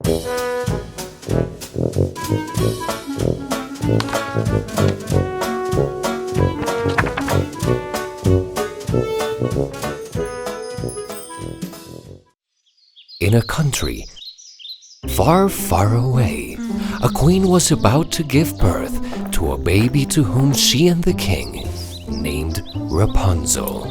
In a country far, far away, a queen was about to give birth to a baby to whom she and the king named Rapunzel.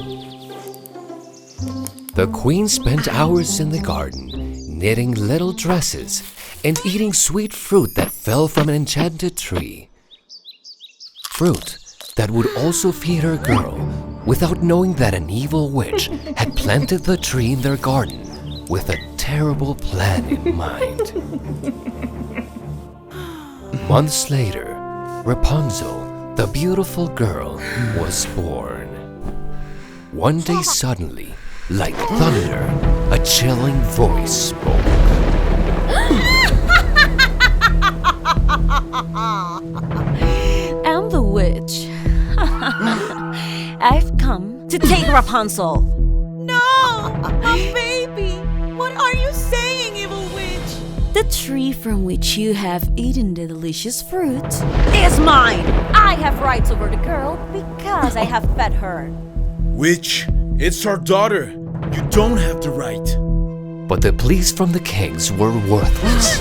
The queen spent hours in the garden, knitting little dresses and eating sweet fruit that fell from an enchanted tree. Fruit that would also feed her girl without knowing that an evil witch had planted the tree in their garden with a terrible plan in mind. Months later, Rapunzel, the beautiful girl, was born. One day suddenly, like thunder, a chilling voice spoke. I'm the witch. I've come to take Rapunzel. No! My baby! What are you saying, evil witch? The tree from which you have eaten the delicious fruit is mine. I have rights over the girl because I have fed her. Witch, it's our daughter. You don't have the right. But the pleas from the kings were worthless.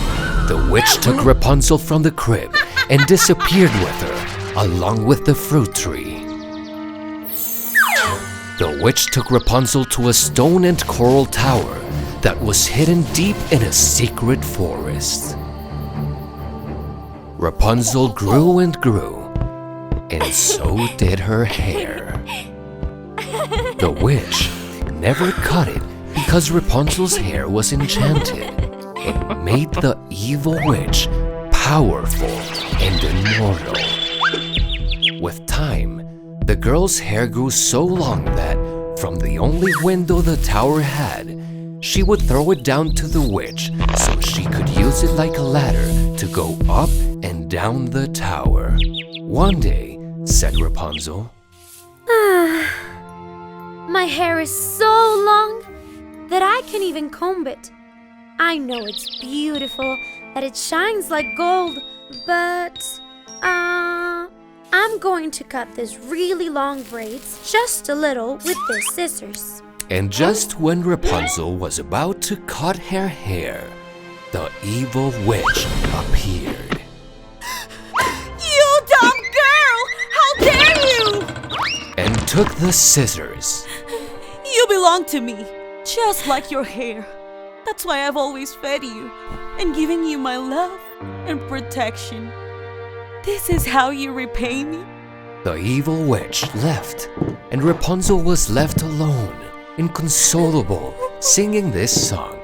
The witch took Rapunzel from the crib and disappeared with her, along with the fruit tree. The witch took Rapunzel to a stone and coral tower that was hidden deep in a secret forest. Rapunzel grew and grew, and so did her hair. The witch never cut it because Rapunzel's hair was enchanted and made the evil witch powerful and immortal. With time, the girl's hair grew so long that, from the only window the tower had, she would throw it down to the witch so she could use it like a ladder to go up and down the tower. One day, said Rapunzel, My hair is so long that I can't even comb it. I know it's beautiful, that it shines like gold, but I'm going to cut these really long braids just a little with these scissors. And just when Rapunzel was about to cut her hair, the evil witch appeared. You dumb girl! How dare you! And took the scissors. You belong to me, just like your hair. That's why I've always fed you and given you my love and protection. This is how you repay me? The evil witch left, and Rapunzel was left alone, inconsolable, singing this song.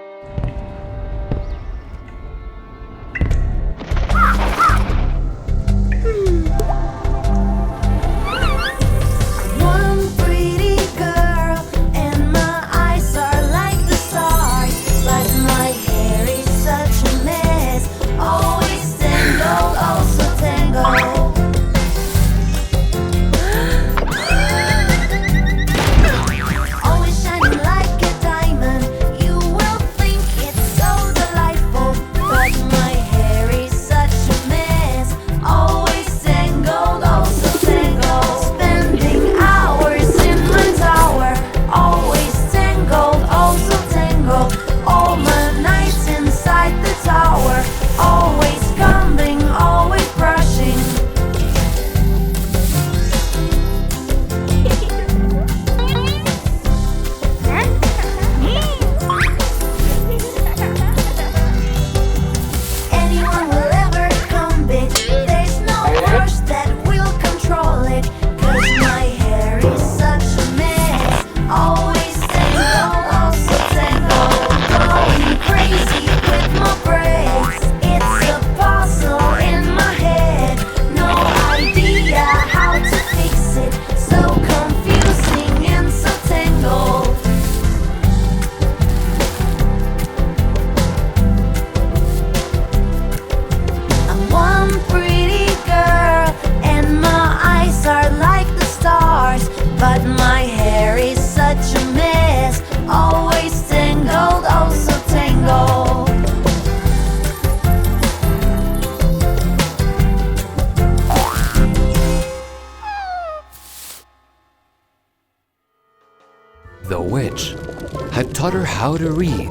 how to read,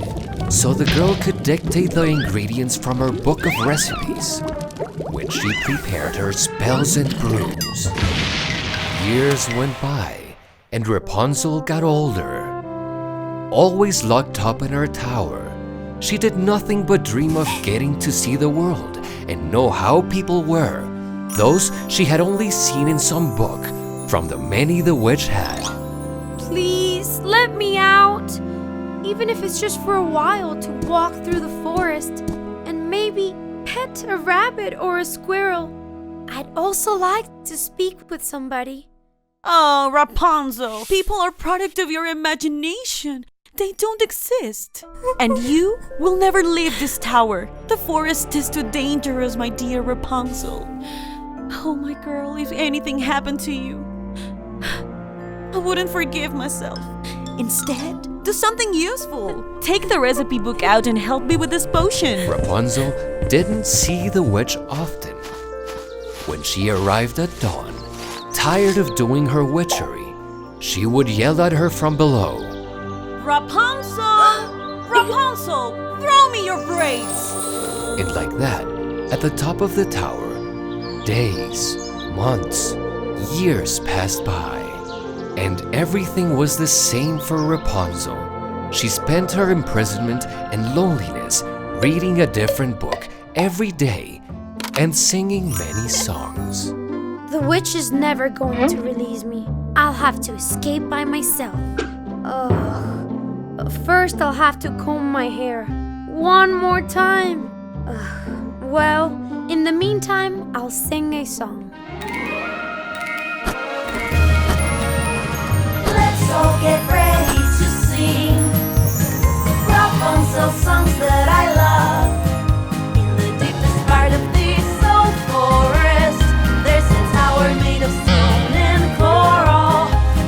so the girl could dictate the ingredients from her book of recipes, when she prepared her spells and brews. Years went by, and Rapunzel got older. Always locked up in her tower, she did nothing but dream of getting to see the world and know how people were, those she had only seen in some book from the many the witch had. Please, let me out. Even if it's just for a while to walk through the forest and maybe pet a rabbit or a squirrel. I'd also like to speak with somebody. Oh, Rapunzel, people are product of your imagination. They don't exist. And you will never leave this tower. The forest is too dangerous, my dear Rapunzel. Oh, my girl, if anything happened to you, I wouldn't forgive myself. Instead, do something useful. Take the recipe book out and help me with this potion. Rapunzel didn't see the witch often. When she arrived at dawn, tired of doing her witchery, she would yell at her from below. Rapunzel! Rapunzel! Throw me your braids! And like that, at the top of the tower, days, months, years passed by, and everything was the same for Rapunzel. She spent her imprisonment and loneliness reading a different book every day and singing many songs. The witch is never going to release me. I'll have to escape by myself. First, I'll have to comb my hair one more time. Well, in the meantime, I'll sing a song. Let's all get ready to sing Rapunzel songs that I love. In the deepest part of this old forest, there's a tower made of stone and coral.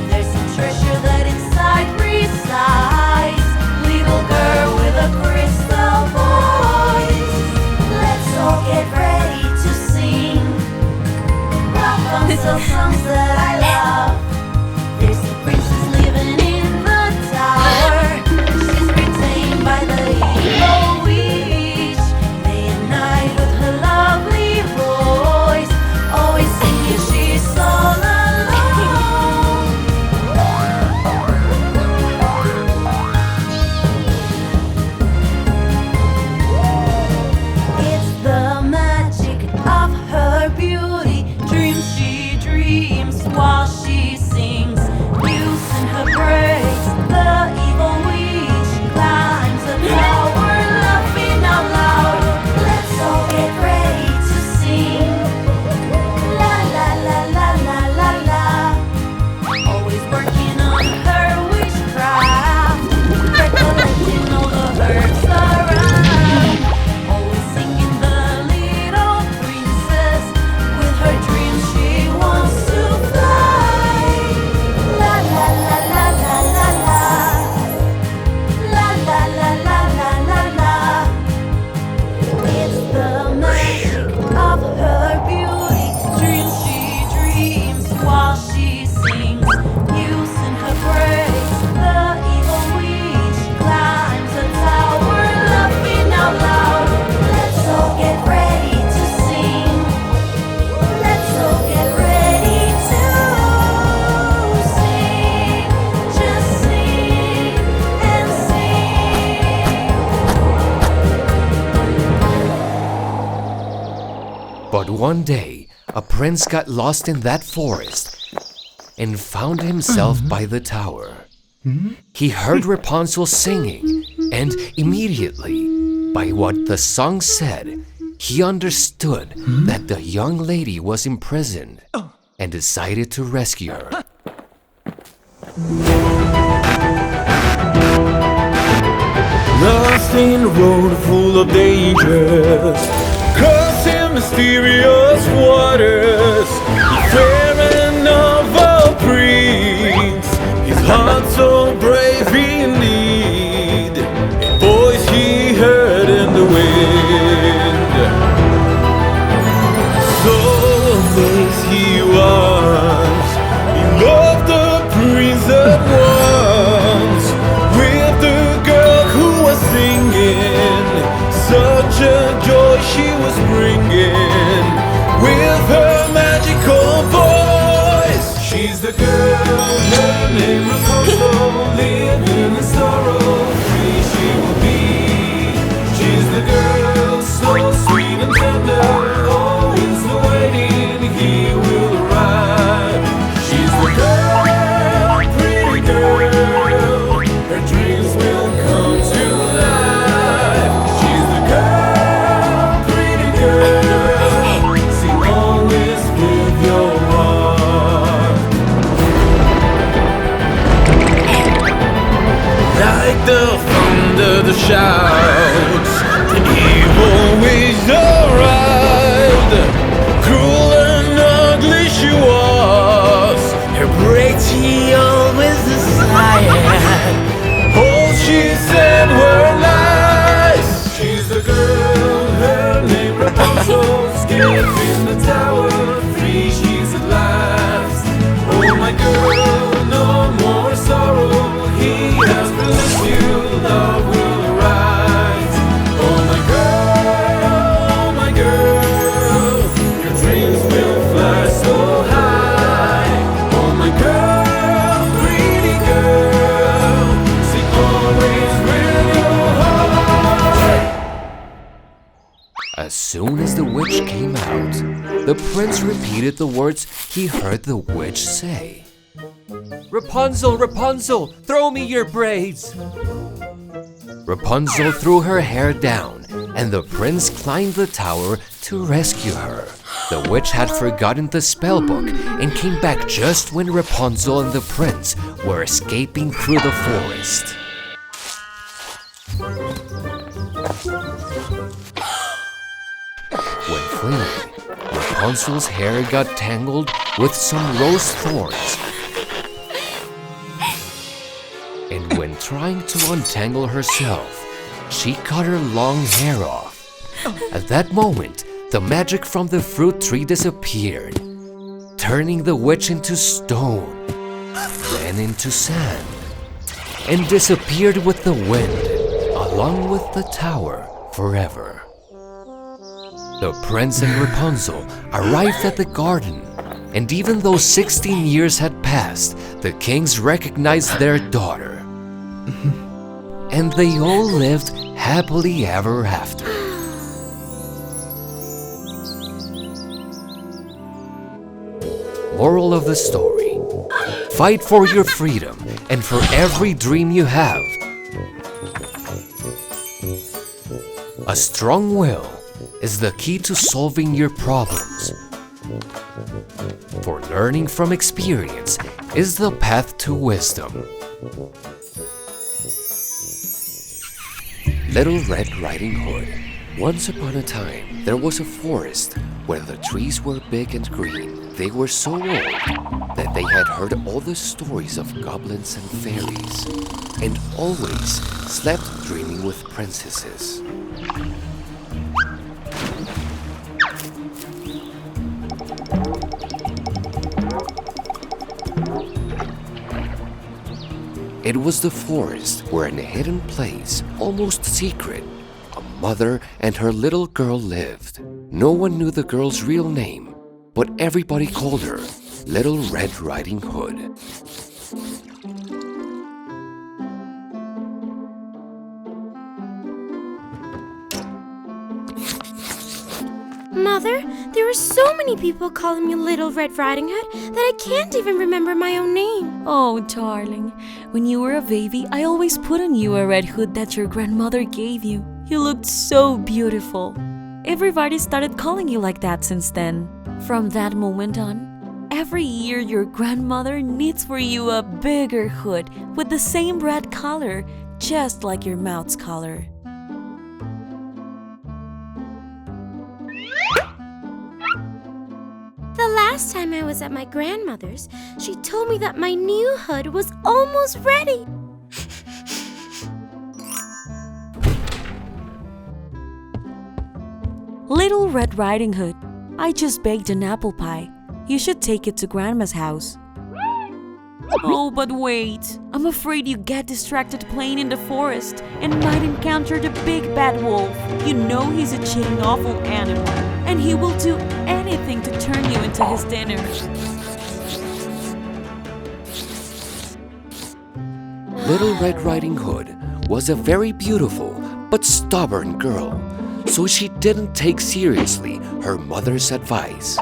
There's a treasure that inside resides. Little girl with a crystal voice. Let's all get ready to sing Rapunzel songs that I love. There's a princess living in the tower. She's retained by the evil witch. Day and night with her lovely voice, always singing she's all alone. It's the magic of her beauty. Dreams she dreams while she sings. Using her braids, the evil witch climbs a tower, laughing out loud. Let's all get ready to sing. La la la la la la la. Always working on her witchcraft, recollecting all the herbs around. Always singing the little princess. With her dreams she wants to fly. La la la la la la la. La la la la la la la. It's the magic of her beauty. Dreams she dreams while she sings. Using her braids, the evil witch climbs a tower, laughing out loud. Let's all get ready to sing. Let's all get ready to sing. Just sing and sing. But one day, a prince got lost in that forest and found himself by the tower. He heard Rapunzel singing, and immediately, by what the song said, he understood that the young lady was imprisoned and decided to rescue her. Lost in a road full of dangers, crossing mysterious waters, fair of a prince, his heart so brave indeed, a voice he heard in the wind. So amazed he was, he loved the prince at once, with the girl such a joy she was bringing with her magical voice. She's the girl, her name Rapunzel, living in sorrow, free she will be. She's the girl, so sweet and tender, always awaiting he will arrive. She's the girl, pretty girl, her dreams will come to life. She's the girl, pretty girl, see always with your heart. Like the thunder, the shouts, the evil ways arrived. Cruel and ugly she was, her beauty always desired. All she said were lies. She's the girl, her name Rapunzel, escaped in the tower, free she's at last. Oh my girl, no more sorrow, he has released you, love will arise. Oh my girl, your dreams will fly so high. Oh my girl, pretty girl, see always with your heart. As soon as the witch came out, the prince repeated the words he heard the witch say. Rapunzel, Rapunzel, throw me your braids. Rapunzel threw her hair down, and the prince climbed the tower to rescue her. The witch had forgotten the spell book and came back just when Rapunzel and the prince were escaping through the forest. When fleeing, Rapunzel's hair got tangled with some rose thorns. And when trying to untangle herself, she cut her long hair off. At that moment, the magic from the fruit tree disappeared, turning the witch into stone, then into sand, and disappeared with the wind, along with the tower forever. The prince and Rapunzel arrived at the garden, and even though 16 years had passed, the kings recognized their daughter. And they all lived happily ever after. Moral of the story: fight for your freedom and for every dream you have. A strong will is the key to solving your problems. For learning from experience is the path to wisdom. Little Red Riding Hood. Once upon a time, there was a forest where the trees were big and green. They were so old that they had heard all the stories of goblins and fairies, and always slept dreaming with princesses. It was the forest where in a hidden place, almost secret, a mother and her little girl lived. No one knew the girl's real name, but everybody called her Little Red Riding Hood. Mother, there are so many people calling me Little Red Riding Hood that I can't even remember my own name. Oh, darling, when you were a baby, I always put on you a red hood that your grandmother gave you. You looked so beautiful. Everybody started calling you like that since then. From that moment on, every year your grandmother knits for you a bigger hood with the same red color, just like your mouth's color. The last time I was at my grandmother's, she told me that my new hood was almost ready. Little Red Riding Hood, I just baked an apple pie. You should take it to Grandma's house. Oh, but wait. I'm afraid you get distracted playing in the forest and might encounter the big bad wolf. You know he's a cheating, awful animal, and he will do anything to turn you into his dinner. Little Red Riding Hood was a very beautiful but stubborn girl, so she didn't take seriously her mother's advice.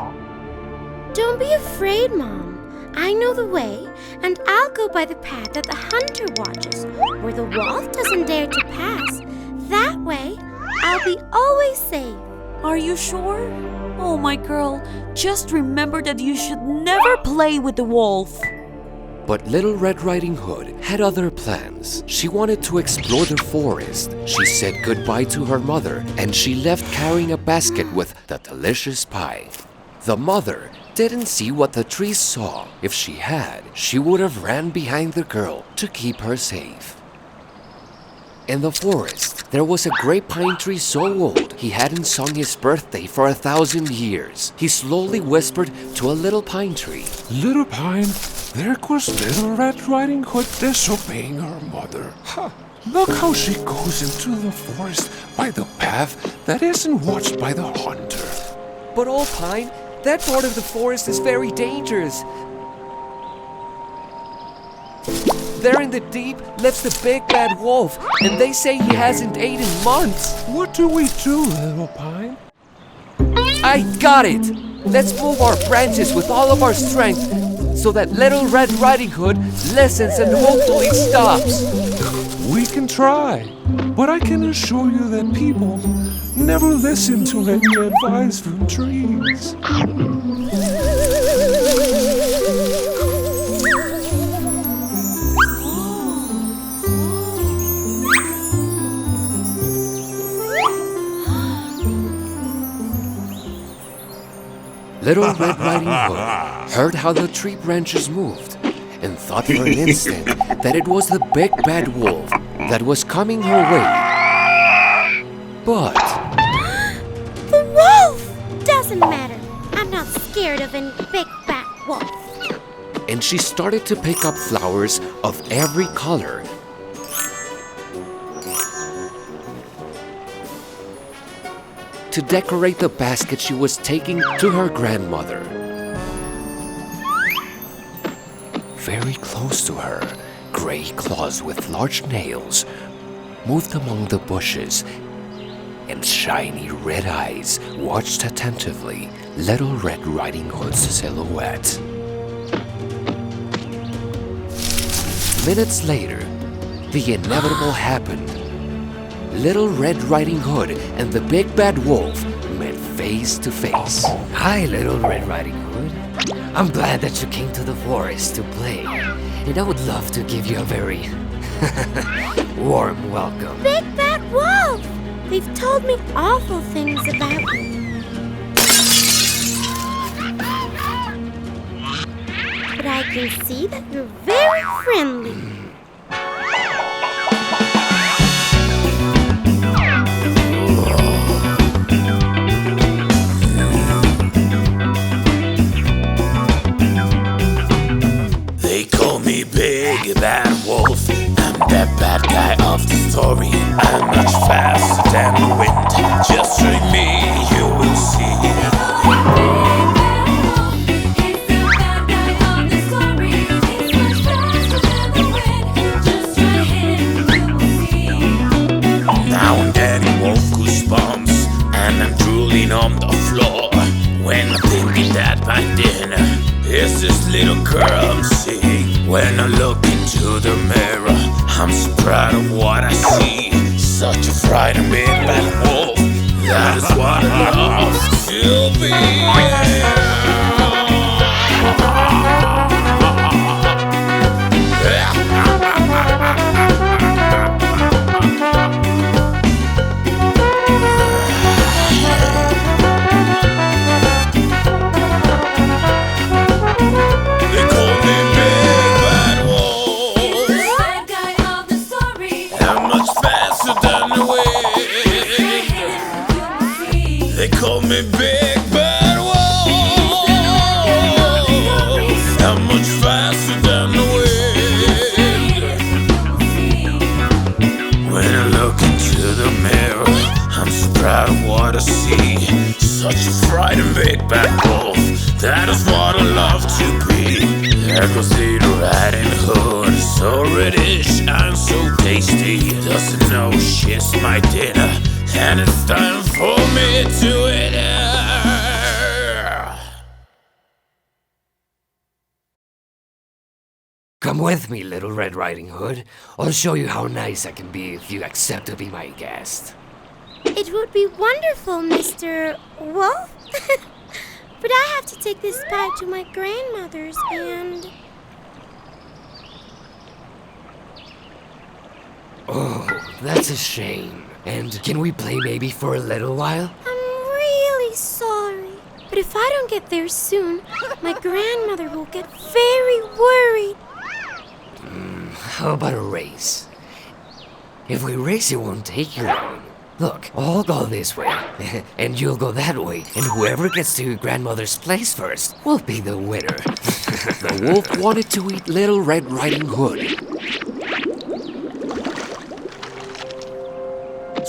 Don't be afraid, Mom. I know the way, and I'll go by the path that the hunter watches, where the wolf doesn't dare to pass. That way, I'll be always safe. Are you sure? Oh, my girl, just remember that you should never play with the wolf. But Little Red Riding Hood had other plans. She wanted to explore the forest. She said goodbye to her mother, and she left carrying a basket with the delicious pie. The mother didn't see what the tree saw. If she had, she would have ran behind the girl to keep her safe. In the forest, there was a great pine tree so old he hadn't sung his birthday for 1,000 years. He slowly whispered to a little pine tree. Little Pine, there goes Little Red Riding Hood disobeying her mother. Ha! Look how she goes into the forest by the path that isn't watched by the hunter. But Old Pine, that part of the forest is very dangerous. There in the deep lives the big bad wolf, and they say he hasn't eaten in months. What do we do, Little Pine? I got it! Let's move our branches with all of our strength so that Little Red Riding Hood listens and hopefully stops. We can try, but I can assure you that people never listen to any advice from trees. Little Red Riding Hood heard how the tree branches moved and thought for an instant that it was the big bad wolf that was coming her way. But The wolf! Doesn't matter. I'm not scared of any big bad wolf. and she started to pick up flowers of every color. To decorate the basket she was taking to her grandmother. Very close to her, gray claws with large nails moved among the bushes, and shiny red eyes watched attentively Little Red Riding Hood's silhouette. Minutes later, the inevitable happened. Little Red Riding Hood and the big bad wolf met face to face. Hi, Little Red Riding Hood. I'm glad that you came to the forest to play, and I would love to give you a very warm welcome. Big bad wolf! They've told me awful things about you. But I can see that you're very friendly. They call me Big Bad Wolf. I'm that bad guy of the story. I'm much faster than the wind. Just try me, you will see. Now I'm getting wolf goosebumps, and I'm drooling on the floor when I'm thinking that my dinner is this little girl I'm seeing. When I look into the mirror, I'm so proud of what I see. Such a frightened big bad wolf. That is what I love to be. They call me Big Bad Wolf. Bad guy of the story. I'm much faster than the wind. They call me Big Bad Wolf. I'm much faster than the wind. what I see. Such a frightened big bad wolf, that is what I love to be. There goes Little Riding Hood, so British and so tasty. Doesn't know she's my dinner, and it's time for me to eat her. Come with me, Little Red Riding Hood. I'll show you how nice I can be if you accept to be my guest. It would be wonderful, Mr. Wolf. But I have to take this pie to my grandmother's and... Oh, that's a shame. And can we play maybe for a little while? I'm really sorry. But if I don't get there soon, my grandmother will get very worried. How about a race? If we race, it won't take you long. Look, I'll go this way, and you'll go that way, and whoever gets to your grandmother's place first will be the winner. The wolf wanted to eat Little Red Riding Hood.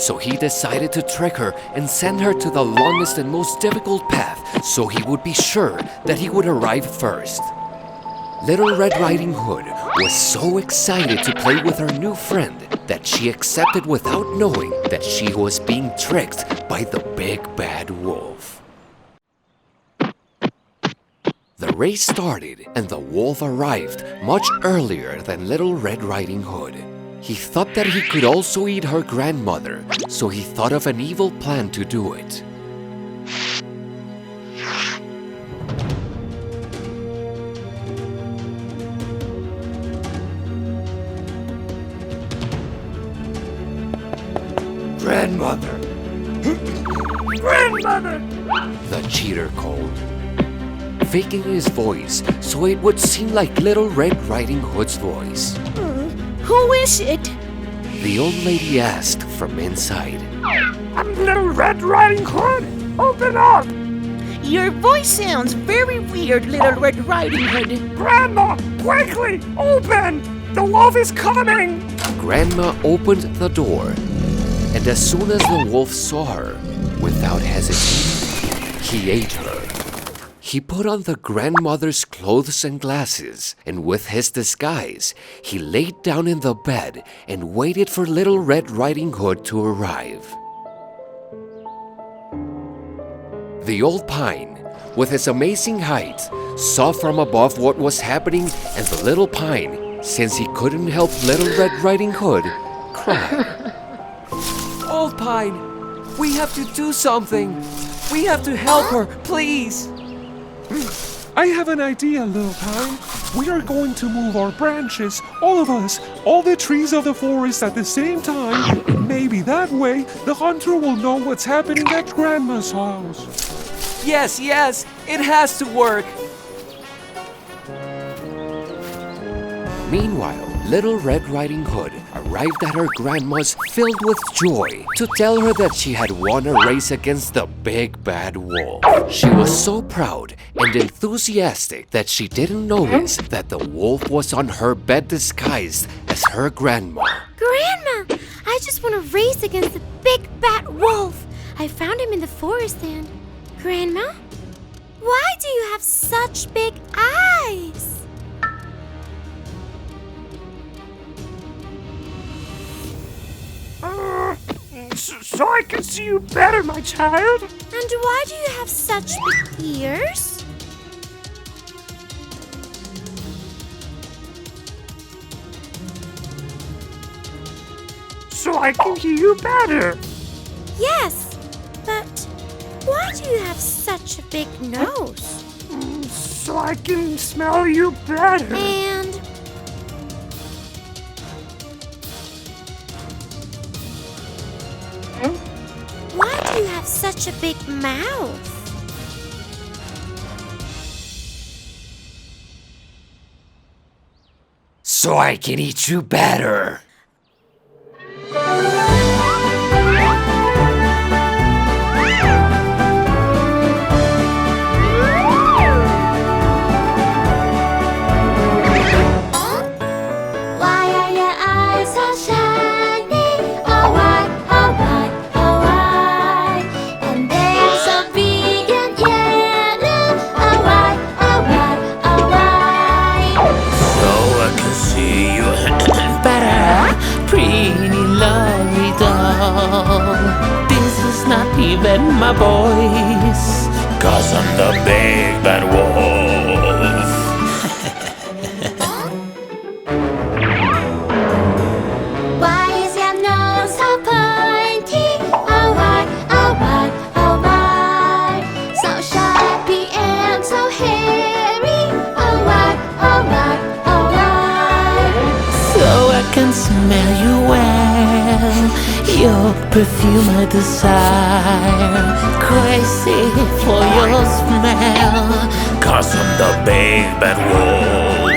So he decided to trick her and send her to the longest and most difficult path so he would be sure that he would arrive first. Little Red Riding Hood was so excited to play with her new friend that she accepted without knowing that she was being tricked by the big bad wolf. The race started and the wolf arrived much earlier than Little Red Riding Hood. He thought that he could also eat her grandmother, so he thought of an evil plan to do it. Grandmother! Grandmother! The cheater called, faking his voice so it would seem like Little Red Riding Hood's voice. Who is it? The old lady asked from inside. I'm Little Red Riding Hood! Open up! Your voice sounds very weird, Little Red Riding Hood. Grandma, quickly, open! The wolf is coming! Grandma opened the door, and as soon as the wolf saw her, without hesitating, he ate her. He put on the grandmother's clothes and glasses, and with his disguise, he laid down in the bed and waited for Little Red Riding Hood to arrive. The old pine, with its amazing height, saw from above what was happening, and the little pine, since he couldn't help Little Red Riding Hood, cried. Old Pine, we have to do something. We have to help her, please. I have an idea, Little Pine. We are going to move our branches, all of us, all the trees of the forest at the same time. And maybe that way, the hunter will know what's happening at Grandma's house. Yes, it has to work. Meanwhile, Little Red Riding Hood arrived at her grandma's filled with joy to tell her that she had won a race against the big bad wolf. She was so proud and enthusiastic that she didn't notice that the wolf was on her bed disguised as her grandma. Grandma, I just want to race against the big bad wolf. I found him in the forest and... Grandma, why do you have such big eyes? So I can see you better, my child. And why do you have such big ears? So I can hear you better. Yes, but why do you have such a big nose? So I can smell you better. And why do you have such a big mouth? So I can eat you better. Why are your eyes so shiny? Oh why, oh why, oh why? And believe in my voice, 'cause I'm the big bad wolf. Why is your nose so pointy? Oh why, oh why, oh why? So sharpy and so hairy. Oh why, oh why, oh why? So I can smell you well, your perfume I desire. Crazy for your smell, 'cause I'm the big bad wolf.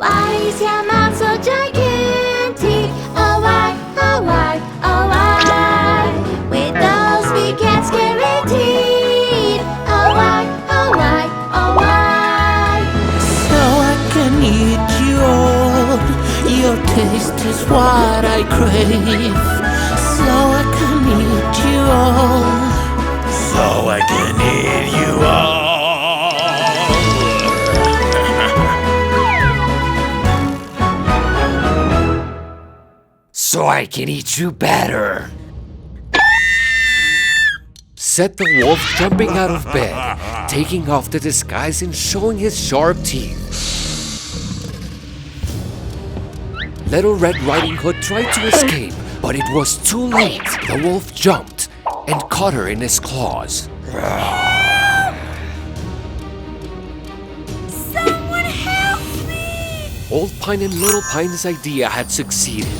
Why is your mouth so gigantic? Oh why, oh why, oh why? With those big and scary teeth. Oh why, oh why, oh why? So I can eat you all, your taste is what I crave. So I can eat you all, so I can eat you all. So I can eat you better, said the wolf, jumping out of bed, taking off the disguise and showing his sharp teeth. Little Red Riding Hood tried to escape, but it was too late. The wolf jumped and caught her in his claws. Someone help me! Old Pine and Little Pine's idea had succeeded.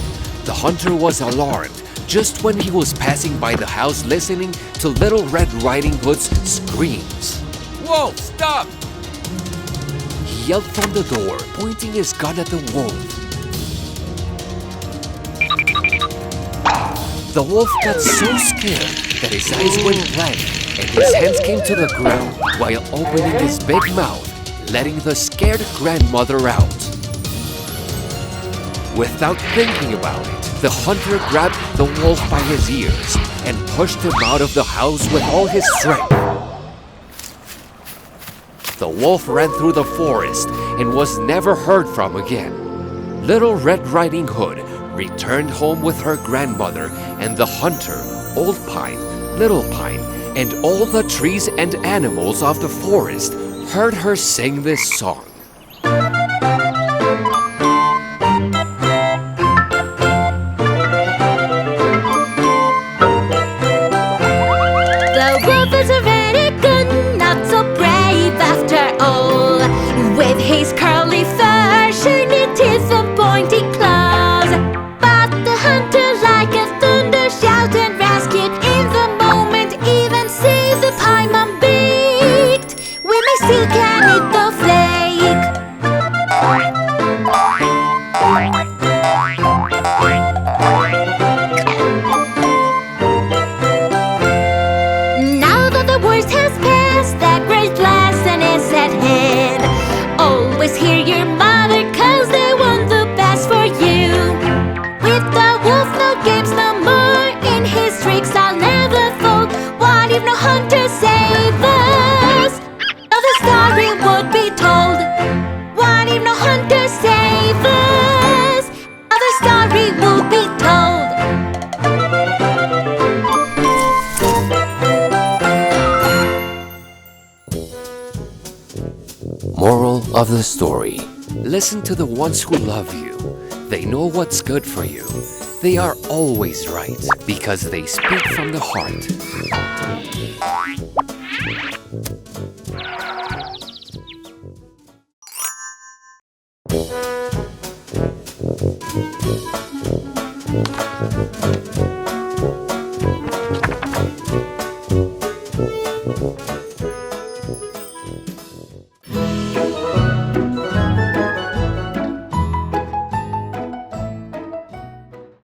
The hunter was alarmed just when he was passing by the house, listening to Little Red Riding Hood's screams. Whoa, stop! He yelled from the door, pointing his gun at the wolf. The wolf got so scared that his eyes went blank and his hands came to the ground while opening his big mouth, letting the scared grandmother out. Without thinking about it, the hunter grabbed the wolf by his ears and pushed him out of the house with all his strength. The wolf ran through the forest and was never heard from again. Little Red Riding Hood returned home with her grandmother, and the hunter, Old Pine, Little Pine, and all the trees and animals of the forest heard her sing this song. The wolf is already good, not so brave after all. With his curly fur, shiny teeth and pointy claws. But the hunter, like a thunder shout, and rescued in the moment, even saved the pine unbaked. We may still can eat the flake. Now that the worst has passed, that great lesson is at hand. Always hear your mother, 'cause they want the best for you. With the wolf, no games no more. In his tricks, I'll never fall. What if no hunter save us? Another story would be told. What if no hunter save us? Another story would be told. Moral of the story: listen to the ones who love you. They know what's good for you. They are always right because they speak from the heart.